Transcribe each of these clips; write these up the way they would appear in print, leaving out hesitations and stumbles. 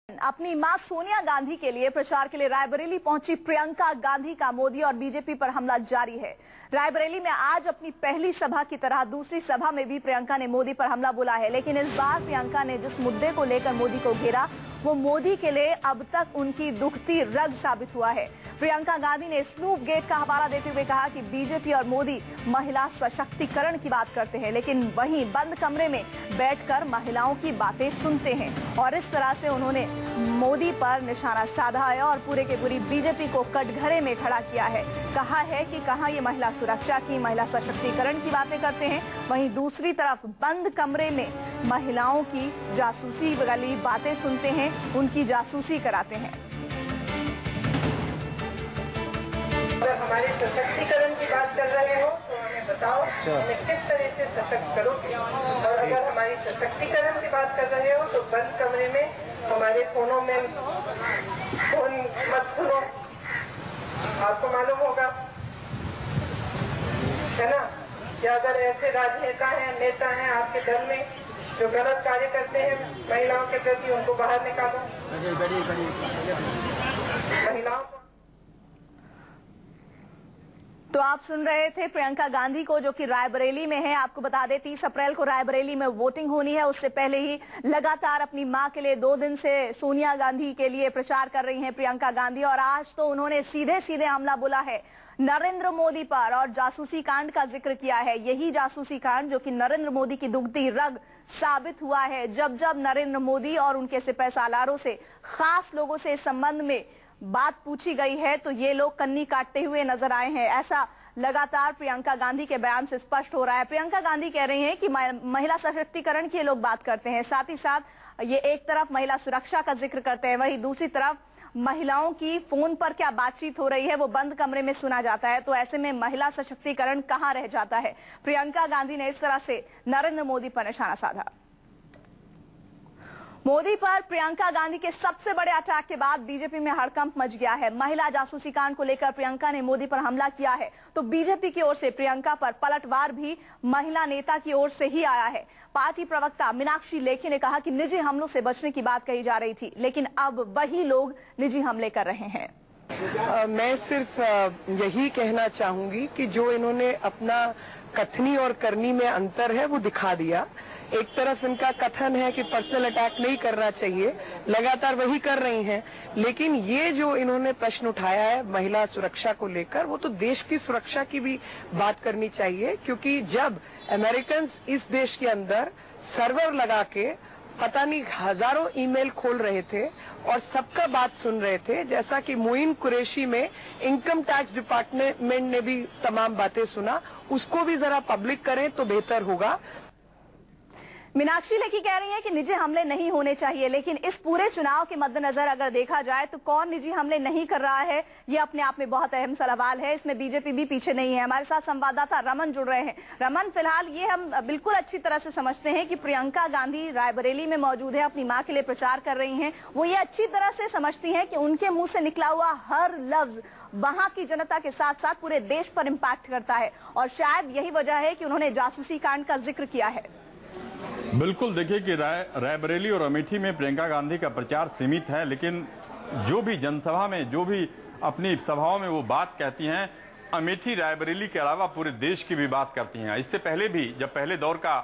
अपनी मां सोनिया गांधी के लिए प्रचार के लिए रायबरेली पहुंची प्रियंका गांधी का मोदी और बीजेपी पर हमला जारी है। रायबरेली में आज अपनी पहली सभा की तरह दूसरी सभा में भी प्रियंका ने मोदी पर हमला बोला है, लेकिन इस बार प्रियंका ने जिस मुद्दे को लेकर मोदी को घेरा वो मोदी के लिए अब तक उनकी दुखती रग साबित हुआ है। प्रियंका गांधी ने स्नूप गेट का हवाला देते हुए कहा कि बीजेपी और मोदी महिला सशक्तिकरण की बात करते हैं, लेकिन वहीं बंद कमरे में बैठकर महिलाओं की बातें सुनते हैं। और इस तरह से उन्होंने मोदी पर निशाना साधा है और पूरे के पूरी बीजेपी को कटघरे में खड़ा किया है। कहा है कि कहां ये महिला सुरक्षा की, महिला सशक्तिकरण की बातें करते हैं, वहीं दूसरी तरफ बंद कमरे में महिलाओं की जासूसी वाली बातें सुनते हैं, उनकी जासूसी कराते हैं। अगर हमारे सशक्तिकरण की बात कर रहे हो तो हमें बताओ हमें किस तरह से सशक्त करोगे, और अगर हमारी सशक्तिकरण की बात कर रहे हो तो बंद कमरे में हमारे फोनों में फोन मत सुनो। आपको मालूम होगा है ना कि अगर ऐसे राजनेता हैं, नेता हैं आपके दल में जो गलत कार्य करते हैं महिलाओं के प्रति, उनको बाहर निकालो। महिलाओं को तो आप सुन रहे थे प्रियंका गांधी को, जो कि रायबरेली में है। आपको बता दें 30 अप्रैल को रायबरेली में वोटिंग होनी है। उससे पहले ही लगातार अपनी मां के लिए 2 दिन से सोनिया गांधी के लिए प्रचार कर रही हैं प्रियंका गांधी, और आज तो उन्होंने सीधे सीधे हमला बोला है नरेंद्र मोदी पर और जासूसी कांड का जिक्र किया है। यही जासूसी कांड जो कि नरेंद्र मोदी की दुखती रग साबित हुआ है। जब जब नरेंद्र मोदी और उनके सिपहसालारों से, खास लोगों से इस संबंध में बात पूछी गई है तो ये लोग कन्नी काटते हुए नजर आए हैं। ऐसा लगातार प्रियंका गांधी के बयान से स्पष्ट हो रहा है। प्रियंका गांधी कह रही हैं कि महिला सशक्तिकरण की लोग बात करते हैं, साथ ही साथ ये एक तरफ महिला सुरक्षा का जिक्र करते हैं, वहीं दूसरी तरफ महिलाओं की फोन पर क्या बातचीत हो रही है वो बंद कमरे में सुना जाता है। तो ऐसे में महिला सशक्तिकरण कहां रह जाता है। प्रियंका गांधी ने इस तरह से नरेंद्र मोदी पर निशाना साधा। मोदी पर प्रियंका गांधी के सबसे बड़े अटैक के बाद बीजेपी में हड़कंप मच गया है। महिला जासूसी कांड को लेकर प्रियंका ने मोदी पर हमला किया है तो बीजेपी की ओर से प्रियंका पर पलटवार भी महिला नेता की ओर से ही आया है। पार्टी प्रवक्ता मीनाक्षी लेखी ने कहा कि निजी हमलों से बचने की बात कही जा रही थी, लेकिन अब वही लोग निजी हमले कर रहे हैं। मैं सिर्फ यही कहना चाहूंगी कि जो इन्होंने अपना कथनी और करनी में अंतर है वो दिखा दिया। एक तरफ इनका कथन है कि पर्सनल अटैक नहीं करना चाहिए, लगातार वही कर रही हैं, लेकिन ये जो इन्होंने प्रश्न उठाया है महिला सुरक्षा को लेकर, वो तो देश की सुरक्षा की भी बात करनी चाहिए। क्योंकि जब अमेरिकन इस देश के अंदर सर्वर लगा के पता नहीं हजारों ईमेल खोल रहे थे और सबका बात सुन रहे थे, जैसा कि मोइन कुरैशी में इनकम टैक्स डिपार्टमेंट ने भी तमाम बातें सुना, उसको भी जरा पब्लिक करें तो बेहतर होगा। मीनाक्षी लेखी कह रही हैं कि निजी हमले नहीं होने चाहिए, लेकिन इस पूरे चुनाव के मद्देनजर अगर देखा जाए तो कौन निजी हमले नहीं कर रहा है, ये अपने आप में बहुत अहम सवाल है। इसमें बीजेपी भी पीछे नहीं है। हमारे साथ संवाददाता रमन जुड़ रहे हैं। रमन, फिलहाल ये हम बिल्कुल अच्छी तरह से समझते हैं कि प्रियंका गांधी रायबरेली में मौजूद है, अपनी मां के लिए प्रचार कर रही हैं। वो ये अच्छी तरह से समझती हैं कि उनके मुंह से निकला हुआ हर लफ्ज वहां की जनता के साथ साथ पूरे देश पर इम्पैक्ट करता है, और शायद यही वजह है कि उन्होंने जासूसी कांड का जिक्र किया है। बिल्कुल, देखिए कि रायबरेली और अमेठी में प्रियंका गांधी का प्रचार सीमित है, लेकिन जो भी जनसभा में, जो भी अपनी सभाओं में वो बात कहती हैं, अमेठी रायबरेली के अलावा पूरे देश की भी बात करती हैं। इससे पहले भी जब पहले दौर का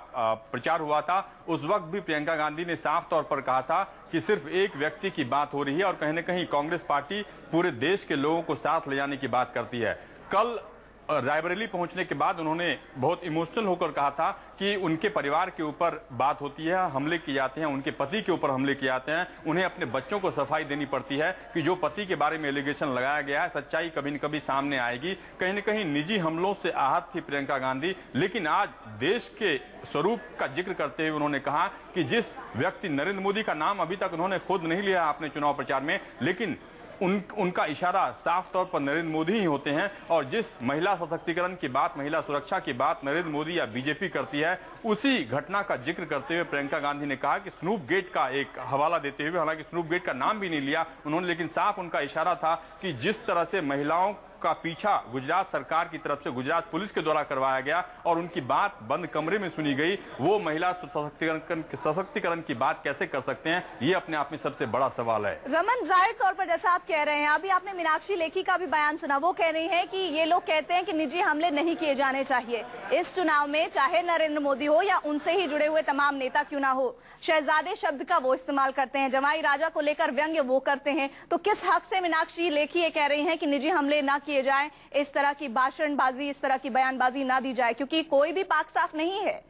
प्रचार हुआ था, उस वक्त भी प्रियंका गांधी ने साफ तौर पर कहा था कि सिर्फ एक व्यक्ति की बात हो रही है और कहीं न कहीं कांग्रेस पार्टी पूरे देश के लोगों को साथ ले जाने की बात करती है। कल रायबरेली पहुंचने के बाद उन्होंने बहुत इमोशनल होकर कहा था कि उनके परिवार के ऊपर बात होती है, हमले किए जाते हैं, उनके पति के ऊपर हमले किए जाते हैं, उन्हें अपने बच्चों को सफाई देनी पड़ती है कि जो पति के बारे में एलिगेशन लगाया गया है, सच्चाई कभी न कभी सामने आएगी। कहीं न कहीं निजी हमलों से आहत थी प्रियंका गांधी, लेकिन आज देश के स्वरूप का जिक्र करते हुए उन्होंने कहा कि जिस व्यक्ति नरेंद्र मोदी का नाम अभी तक उन्होंने खुद नहीं लिया अपने चुनाव प्रचार में, लेकिन उनका इशारा साफ तौर पर नरेंद्र मोदी ही होते हैं, और जिस महिला सशक्तिकरण की बात, महिला सुरक्षा की बात नरेंद्र मोदी या बीजेपी करती है, उसी घटना का जिक्र करते हुए प्रियंका गांधी ने कहा कि स्नूप गेट का एक हवाला देते हुए, हालांकि स्नूप गेट का नाम भी नहीं लिया उन्होंने, लेकिन साफ उनका इशारा था कि जिस तरह से महिलाओं का पीछा गुजरात सरकार की तरफ से गुजरात पुलिस के द्वारा करवाया गया और उनकी बात बंद कमरे में सुनी गई, वो महिला सशक्तिकरण की बात कैसे कर सकते हैं, ये अपने आप में सबसे बड़ा सवाल है। रमन, जाहिर तौर पर जैसा आप कह रहे हैं, अभी आपने मीनाक्षी लेखी का भी बयान सुना, वो कह रही हैं कि ये लोग कहते हैं कि निजी हमले नहीं किए जाने चाहिए इस चुनाव में, चाहे नरेंद्र मोदी हो या उनसे ही जुड़े हुए तमाम नेता क्यों ना हो। शहजादे शब्द का वो इस्तेमाल करते हैं, जमाई राजा को लेकर व्यंग्य वो करते हैं, तो किस हक से मीनाक्षी लेखी ये कह रही हैं कि निजी हमले ना किए जाएं, इस तरह की भाषणबाजी, इस तरह की बयानबाजी ना दी जाए, क्योंकि कोई भी पाक साफ नहीं है।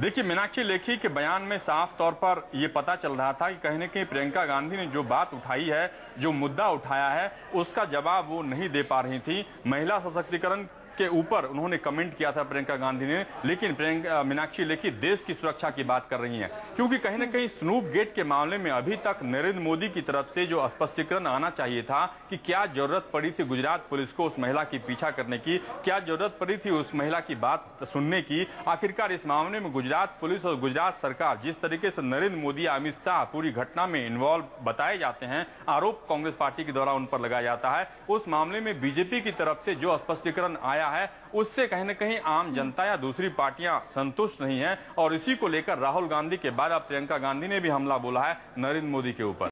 देखिए, मीनाक्षी लेखी के बयान में साफ तौर पर यह पता चल रहा था कि कहीं न कहीं प्रियंका गांधी ने जो बात उठाई है, जो मुद्दा उठाया है, उसका जवाब वो नहीं दे पा रही थी। महिला सशक्तिकरण के ऊपर उन्होंने कमेंट किया था प्रियंका गांधी ने, लेकिन मीनाक्षी लेखी देश की सुरक्षा की बात कर रही हैं, क्योंकि कहीं न कहीं स्नूप गेट के मामले में अभी तक नरेंद्र मोदी की तरफ से जो स्पष्टीकरण आना चाहिए था कि क्या जरूरत पड़ी थी गुजरात पुलिस को उस महिला की पीछा करने की, क्या जरूरत पड़ी थी उस महिला की बात सुनने की। आखिरकार इस मामले में गुजरात पुलिस और गुजरात सरकार जिस तरीके से नरेंद्र मोदी, अमित शाह पूरी घटना में इन्वॉल्व बताए जाते हैं, आरोप कांग्रेस पार्टी के द्वारा उन पर लगाया जाता है, उस मामले में बीजेपी की तरफ से जो स्पष्टीकरण आया है उससे कहीं न कहीं आम जनता या दूसरी पार्टियां संतुष्ट नहीं है, और इसी को लेकर राहुल गांधी के बाद अब प्रियंका गांधी ने भी हमला बोला है नरेंद्र मोदी के ऊपर।